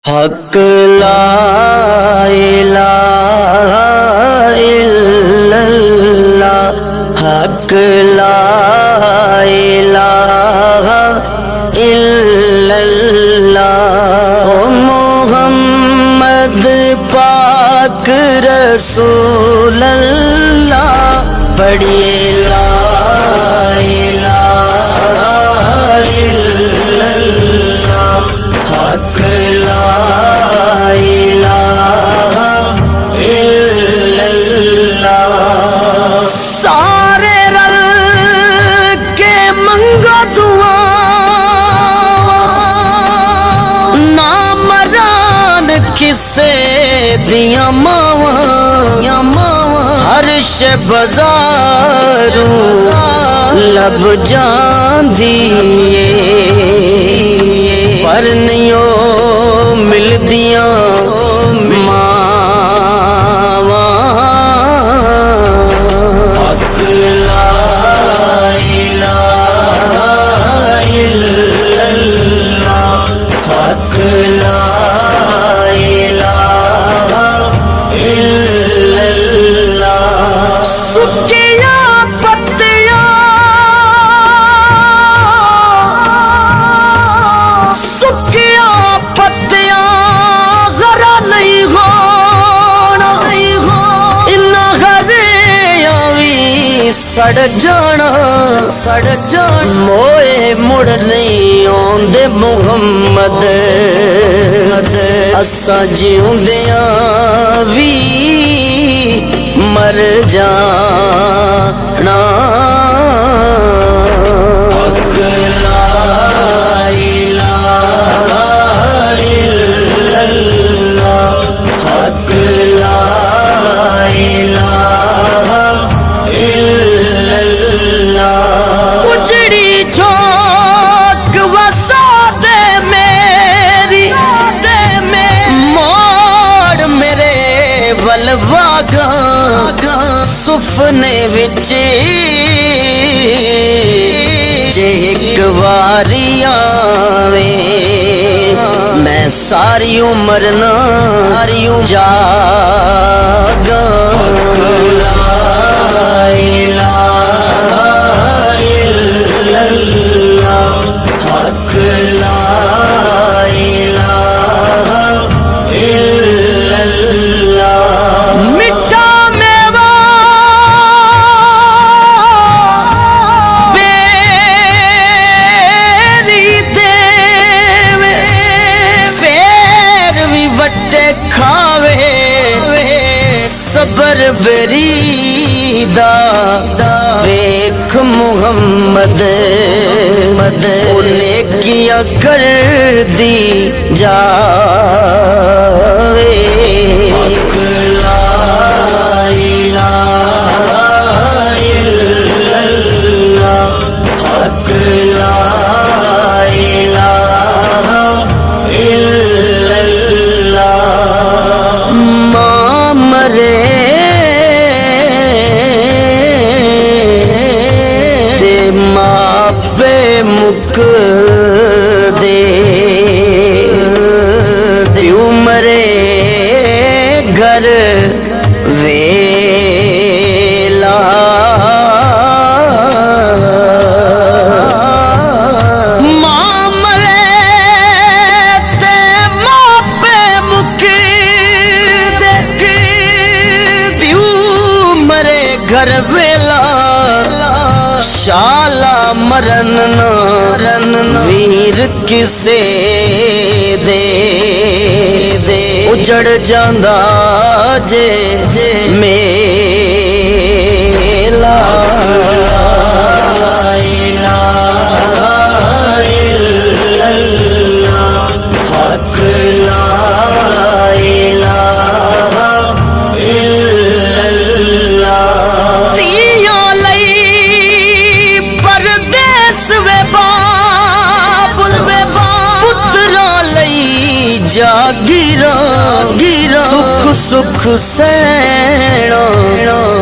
حق لا الہ الا اللہ، حق لا الہ الا اللہ، محمد پاک رسول اللہ، پڑھیے لا الہ الا اللہ، حق لا الہ الا اللہ، سارے رل کے منگو دعا، نامران کسے دیاں ماواں، عرش بازاروں لب جاندیے، پر نیوں ملدیاں ماواں، حق لا الہ الا اللہ، حق لا الہ الا اللہ، سکیاں پتیاں، سکیاں پتیاں غرا نہیں ہونا، انہاں غریاں وی سڑ جانا، موئے مڑ نہیں آندے محمد، اساں جیوندیاں وی مر جانا، حق لا الہ الا اللہ، حق لا الہ الا اللہ، اجڑی چوک وسا دے میری، موڑ میرے ول واگاں، سفنے وچ جے ایک واری آویں، میں ساری عمر نہ جاگاں، لا الہ الا اللہ، حق لا الہ الا اللہ، مٹھا میوہ بیری دیوے، فیر وی وٹے کھاوے، صبر بری دا ویکھ محمد، نیکیاں کر دی جاوے، حق لا الہ الا اللہ، حق لا الہ الا اللہ، ماں مرے تے ماں پہ مک دے، دیو مرے گھر ویلا، ماں مرے تے ماں پہ مک دے، دیو مرے گھر ویلا، شالا مرن ویر کسے دے، اجڑ جاندا جے میلا، لا الہ الا اللہ، حق لا الہ الا اللہ، تیاں لئی پردیس وے باپ، پتراں لئی جاگیراں، دکھ سکھ سہنا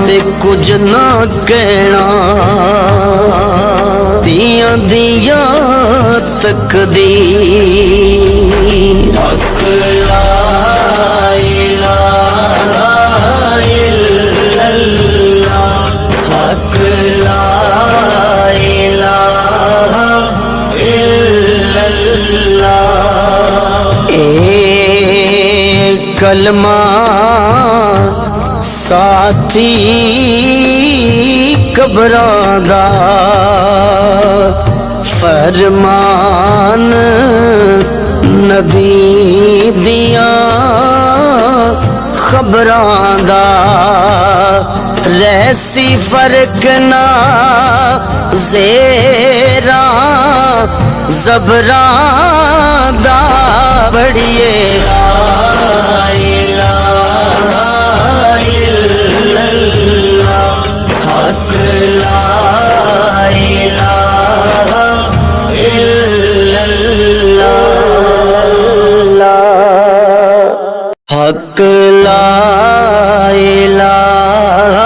تے کچھ نہ کہنا، دیاں دیاں تقدیر، حق کلمہ ساتھی قبراں دا فرمان نبی دیاں خبراں دا رہسی فرق نہ زیراں زبراں دا بڑیے لا الہ الا اللہ حق لا الہ الا اللہ حق لا الہ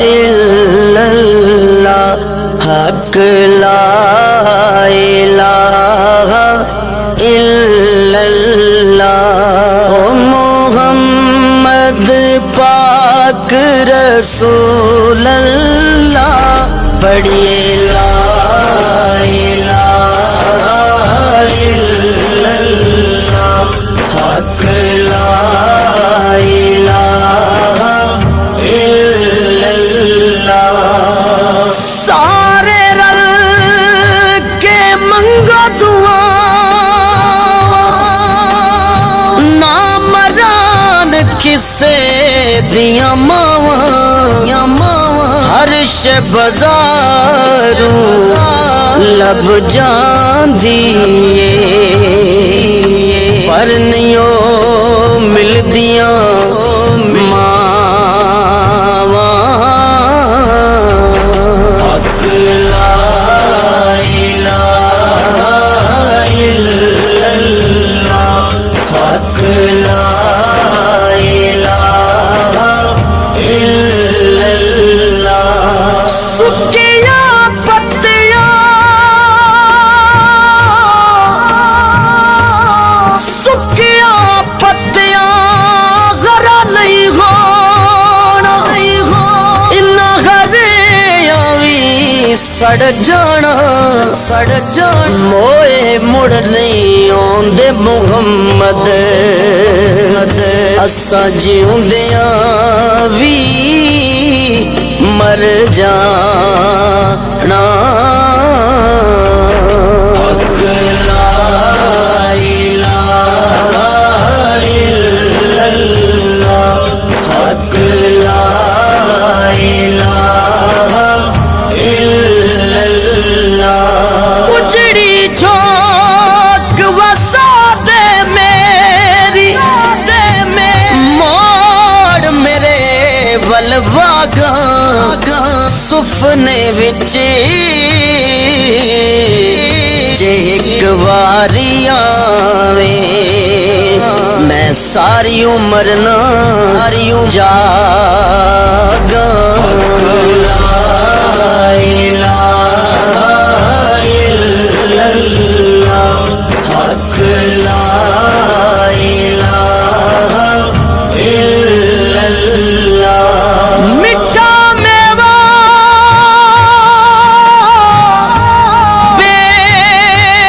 الا اللہ حق لا الہ الا اللہ محمد پاک رسول اللہ پڑھیے لا الہ الا اللہ حق لا الہ الا اللہ سارے رل کے منگو دعا نامران کسے دیاں ماواں ہرش بازاروں لب جاندیے پر نیوں مل دیاں ماواں حق لا الہ الا اللہ حق لا الہ الا اللہ سکیاں پتیاں غرا نہیں ہونا انہاں ہریاں وی سڑ جانا موئے مڑ نہیں آندے محمد اساں جیوندیاں وی مر جانا حق لا الہ الا اللہ حق لا الہ الا اللہ اجڑی چوک وسا دے میری موڑ میرے ول واگاں سفنے وچ جے ایک واری آویں میں ساری عمر نہ جاگاں لا الہ الا اللہ حق لا الہ الا اللہ مٹھا میوہ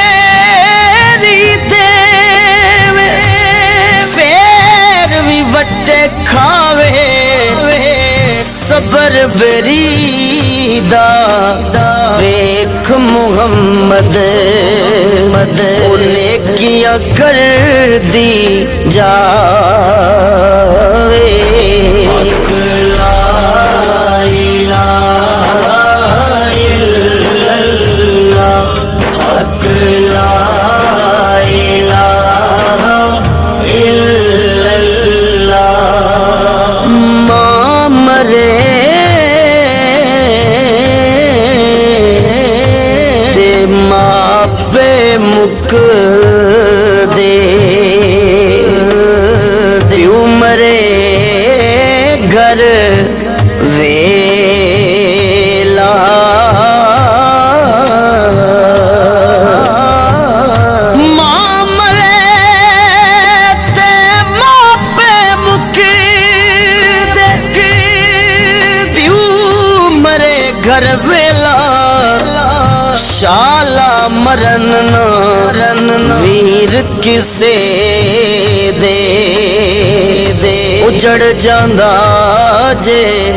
بیری دیوے فیر وی وٹے کھاوے صبر بریدا ویکھ محمد نیکیاں کر دی جاوے حق لا الہ الا اللہ حق لا الہ الا اللہ ماں مرے ماپے مک دے عمرے گھر ویلا ماں مرے تے ماپے مک دے عمرے گھر ویلا شالا مرن ویر کسے دے ਉਜੜ ਜਾਂਦਾ ਜੇ